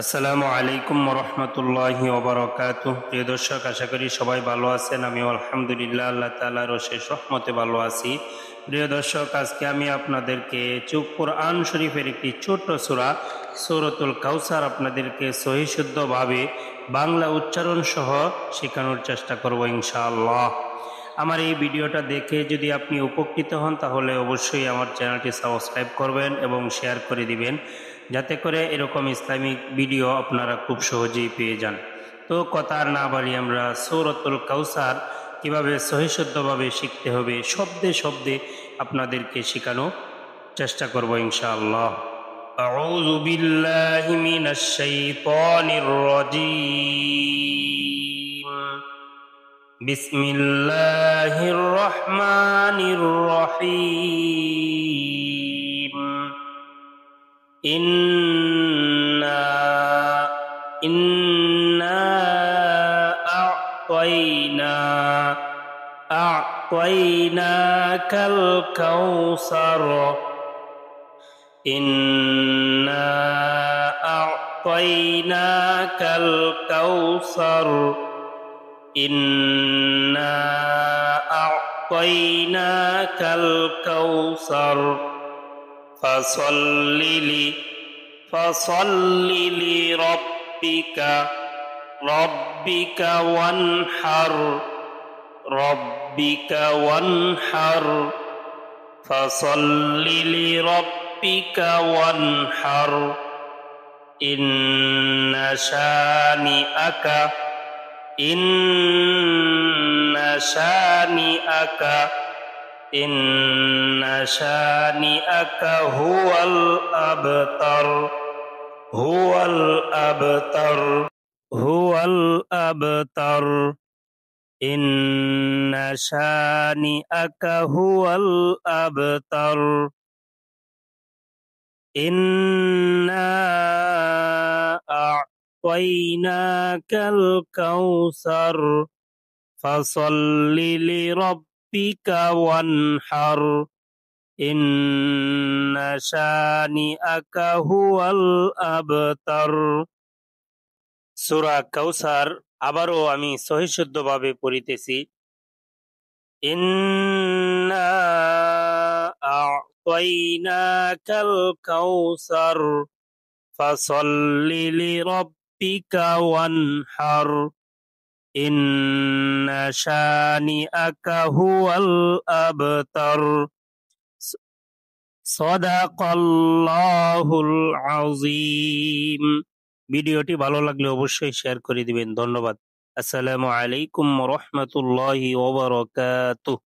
আসসালামু আলাইকুম রহমতুল্লাহি ওবারাকাতুহ। প্রিয় দর্শক, আশা করি সবাই ভালো আছেন। আমি আলহামদুলিল্লাহ আল্লাহ তাআলার অশেষ রহমতে ভালো আছি। প্রিয় দর্শক, আজকে আমি আপনাদেরকে কোরআন শরীফের একটি ছোট্ট সূরা সূরাতুল কাউসার আপনাদেরকে সহিহ শুদ্ধভাবে বাংলা উচ্চারণ সহ শেখানোর চেষ্টা করব ইনশাআল্লাহ। আমার এই ভিডিওটা দেখে যদি আপনি উপকৃত হন তাহলে অবশ্যই আমার চ্যানেলটি সাবস্ক্রাইব করবেন এবং শেয়ার করে দিবেন, যাতে করে এরকম ইসলামিক ভিডিও আপনারা খুব সহজেই পেয়ে যান। তো কথা আর না বাড়ি, আমরা সূরাতুল কাউসার কিভাবে সহিশুদ্ধভাবে শিখতে হবে শব্দে শব্দে আপনাদেরকে শেখানোর চেষ্টা করব ইনশাআল্লাহ। আউযু বিল্লাহি মিনাশ শাইতানির রাজীম। বিসমিল্লাহির রহমানির রহিম। ইন্না ইন্না আ'তাইনাকাল কাউসার। ইন্না আ'তাইনাকাল কাউসার। ইন্না আ'তাইনাকাল কাউসার। ফাসাল্লি লিরাব্বিকা ওয়ানহার। ফাসাল্লি লিরাব্বিকা ওয়ানহার। ইন্না শানিআকা হুয়াল আবতার। ইন্না শানিআকা হুয়াল আবতার। ইন্না আ'তাইনাকাল কাউসার। ফাসাল্লি লিরাব্বিকা ওয়ানহার। ইন্না শানিআকা হুয়াল আবতার। সূরা কাউসার আবারও আমি সহিশুদ্ধভাবে পড়িতেছি। ইন্না আ'তাইনাকাল কাউসার। ফাসাল্লি লিরাব্বিকা ওয়ানহার। ইন্না শানিআকা হুয়াল আবতার। সাদাকাল্লাহুল আযীম। ভিডিওটি ভালো লাগলে অবশ্যই শেয়ার করে দিবেন। ধন্যবাদ। আসসালামু আলাইকুম ওয়া রাহমাতুল্লাহি ওয়া বারাকাতুহু।